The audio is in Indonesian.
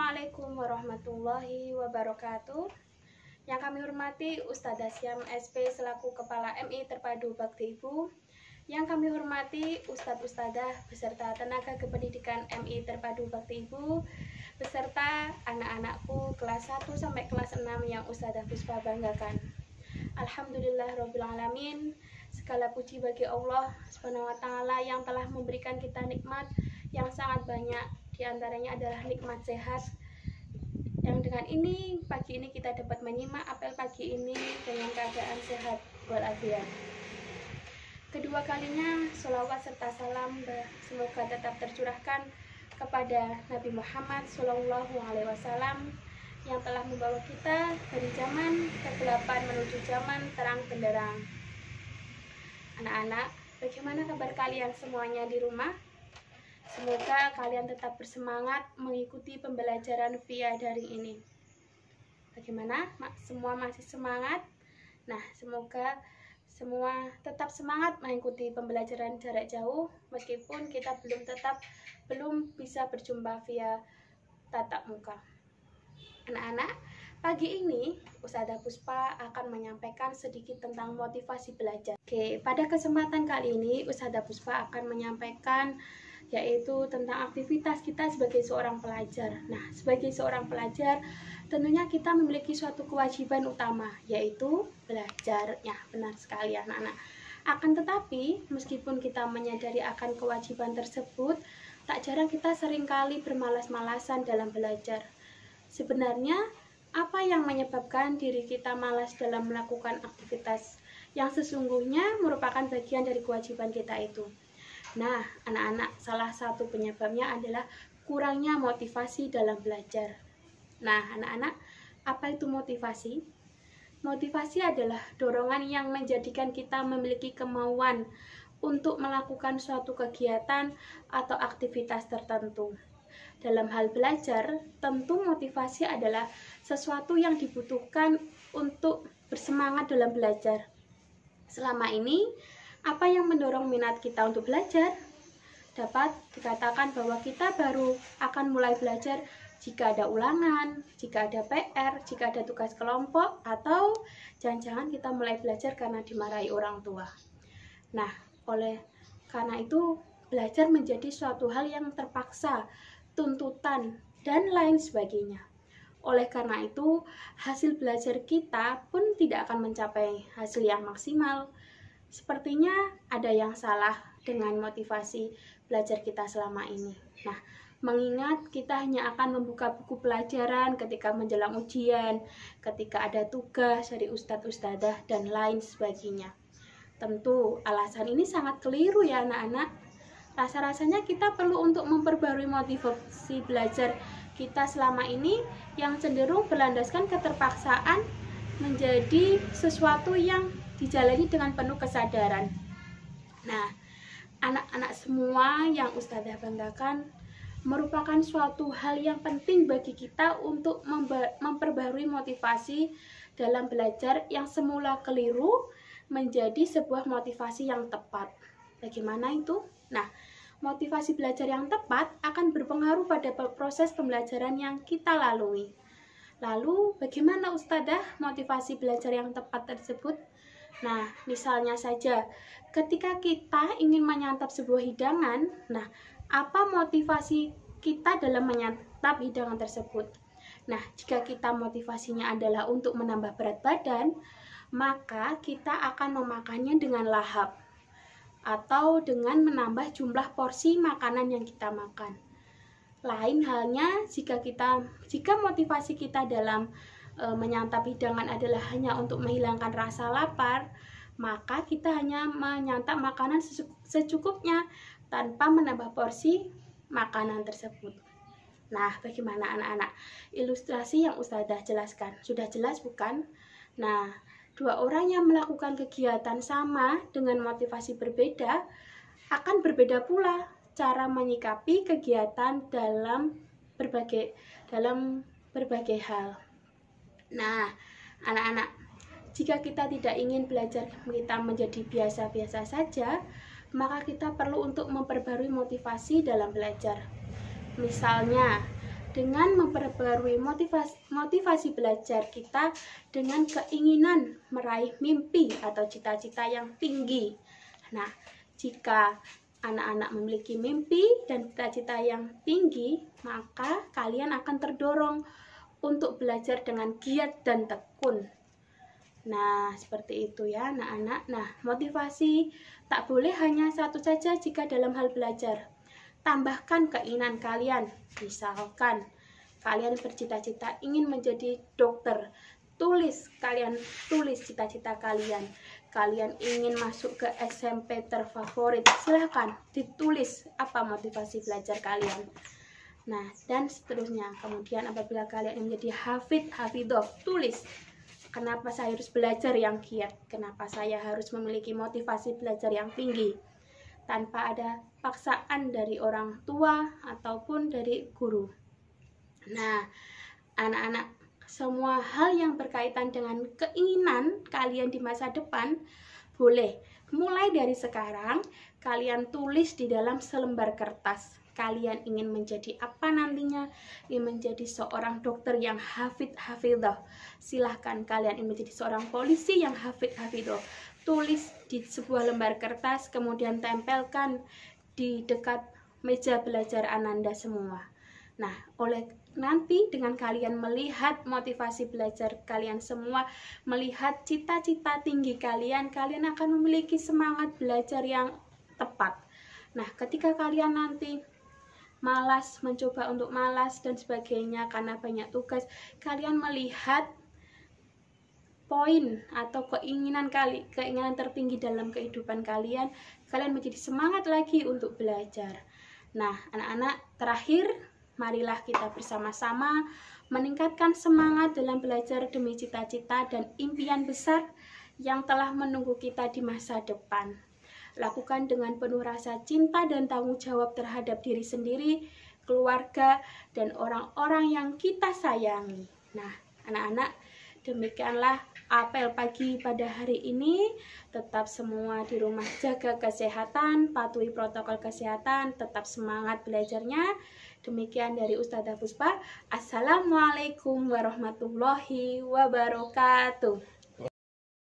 Assalamualaikum warahmatullahi wabarakatuh. Yang kami hormati Ustadzah Syam SP selaku Kepala MI Terpadu Bakti Ibu. Yang kami hormati Ustadz-Ustadzah beserta tenaga kependidikan MI Terpadu Bakti Ibu, beserta anak-anakku kelas 1 sampai kelas 6 yang Ustadzah Puspa banggakan. Alhamdulillahirrabbilalamin. Segala puji bagi Allah Subhanahu wa Ta'ala yang telah memberikan kita nikmat yang sangat banyak. Di antaranya adalah nikmat sehat, yang dengan ini pagi ini kita dapat menyimak apel pagi ini dengan keadaan sehat walafiat. Kedua kalinya sholawat serta salam semoga tetap tercurahkan kepada Nabi Muhammad SAW yang telah membawa kita dari zaman kegelapan menuju zaman terang benderang. Anak-anak, bagaimana kabar kalian semuanya di rumah? Semoga kalian tetap bersemangat mengikuti pembelajaran via daring ini. Bagaimana? Semua masih semangat? Nah, semoga semua tetap semangat mengikuti pembelajaran jarak jauh meskipun kita belum bisa berjumpa via tatap muka. Anak-anak, pagi ini Ustadzah Puspa akan menyampaikan sedikit tentang motivasi belajar. Oke, pada kesempatan kali ini Ustadzah Puspa akan menyampaikan yaitu tentang aktivitas kita sebagai seorang pelajar. Nah, sebagai seorang pelajar, tentunya kita memiliki suatu kewajiban utama, yaitu belajar. Ya, benar sekali anak-anak. Akan tetapi, meskipun kita menyadari akan kewajiban tersebut, tak jarang kita seringkali bermalas-malasan dalam belajar. Sebenarnya, apa yang menyebabkan diri kita malas dalam melakukan aktivitas yang sesungguhnya merupakan bagian dari kewajiban kita itu? Nah, anak-anak, salah satu penyebabnya adalah kurangnya motivasi dalam belajar. Nah, anak-anak, apa itu motivasi? Motivasi adalah dorongan yang menjadikan kita memiliki kemauan untuk melakukan suatu kegiatan atau aktivitas tertentu. Dalam hal belajar, tentu motivasi adalah sesuatu yang dibutuhkan untuk bersemangat dalam belajar. Selama ini, apa yang mendorong minat kita untuk belajar? Dapat dikatakan bahwa kita baru akan mulai belajar jika ada ulangan, jika ada PR, jika ada tugas kelompok, atau jangan-jangan kita mulai belajar karena dimarahi orang tua. Nah, oleh karena itu, belajar menjadi suatu hal yang terpaksa, tuntutan, dan lain sebagainya. Oleh karena itu, hasil belajar kita pun tidak akan mencapai hasil yang maksimal. Sepertinya ada yang salah dengan motivasi belajar kita selama ini. Nah, mengingat kita hanya akan membuka buku pelajaran ketika menjelang ujian, ketika ada tugas dari ustadz-ustadzah, dan lain sebagainya. Tentu, alasan ini sangat keliru ya anak-anak. Rasa-rasanya kita perlu untuk memperbarui motivasi belajar kita selama ini yang cenderung berlandaskan keterpaksaan menjadi sesuatu yang dijalani dengan penuh kesadaran. Nah, anak-anak semua yang Ustadzah banggakan merupakan suatu hal yang penting bagi kita untuk memperbarui motivasi dalam belajar yang semula keliru menjadi sebuah motivasi yang tepat. Bagaimana itu? Nah, motivasi belajar yang tepat akan berpengaruh pada proses pembelajaran yang kita lalui. Lalu, bagaimana Ustadzah motivasi belajar yang tepat tersebut? Nah, misalnya saja, ketika kita ingin menyantap sebuah hidangan, nah, apa motivasi kita dalam menyantap hidangan tersebut? Nah, jika kita motivasinya adalah untuk menambah berat badan, maka kita akan memakannya dengan lahap, atau dengan menambah jumlah porsi makanan yang kita makan. Lain halnya jika motivasi kita dalam menyantap hidangan adalah hanya untuk menghilangkan rasa lapar, maka kita hanya menyantap makanan secukupnya tanpa menambah porsi makanan tersebut. Nah, bagaimana anak-anak? Ilustrasi yang Ustadzah jelaskan sudah jelas bukan? Nah, dua orang yang melakukan kegiatan sama dengan motivasi berbeda akan berbeda pula cara menyikapi kegiatan dalam berbagai hal. Nah, anak-anak, jika kita tidak ingin belajar kita menjadi biasa-biasa saja, maka kita perlu untuk memperbarui motivasi dalam belajar. Misalnya, dengan memperbarui motivasi belajar kita dengan keinginan meraih mimpi atau cita-cita yang tinggi. Nah, jika anak-anak memiliki mimpi dan cita-cita yang tinggi, maka kalian akan terdorong untuk belajar dengan giat dan tekun. Nah, seperti itu ya anak-anak. Nah, motivasi tak boleh hanya satu saja jika dalam hal belajar. Tambahkan keinginan kalian. Misalkan kalian bercita-cita ingin menjadi dokter, kalian tulis cita-cita kalian. Kalian ingin masuk ke SMP terfavorit, silahkan ditulis apa motivasi belajar kalian. Nah, dan seterusnya. Kemudian apabila kalian ingin menjadi hafidhoh, tulis kenapa saya harus belajar yang giat, kenapa saya harus memiliki motivasi belajar yang tinggi, tanpa ada paksaan dari orang tua ataupun dari guru. Nah, anak-anak, semua hal yang berkaitan dengan keinginan kalian di masa depan, boleh mulai dari sekarang kalian tulis di dalam selembar kertas. Kalian ingin menjadi apa nantinya? Ingin menjadi seorang dokter yang hafidhoh. Silahkan kalian ingin menjadi seorang polisi yang hafidhoh. Tulis di sebuah lembar kertas, kemudian tempelkan di dekat meja belajar Ananda semua. Nah, nanti dengan kalian melihat motivasi belajar kalian semua, melihat cita-cita tinggi kalian, kalian akan memiliki semangat belajar yang tepat. Nah, ketika kalian nanti malas, mencoba untuk malas dan sebagainya karena banyak tugas, kalian melihat poin atau keinginan tertinggi dalam kehidupan kalian, kalian menjadi semangat lagi untuk belajar. Nah, anak-anak, terakhir, marilah kita bersama-sama meningkatkan semangat dalam belajar demi cita-cita dan impian besar yang telah menunggu kita di masa depan. Lakukan dengan penuh rasa cinta dan tanggung jawab terhadap diri sendiri, keluarga, dan orang-orang yang kita sayangi. Nah, anak-anak, demikianlah apel pagi pada hari ini. Tetap semua di rumah jaga kesehatan, patuhi protokol kesehatan, tetap semangat belajarnya. Demikian dari Ustadzah Puspa. Assalamualaikum warahmatullahi wabarakatuh.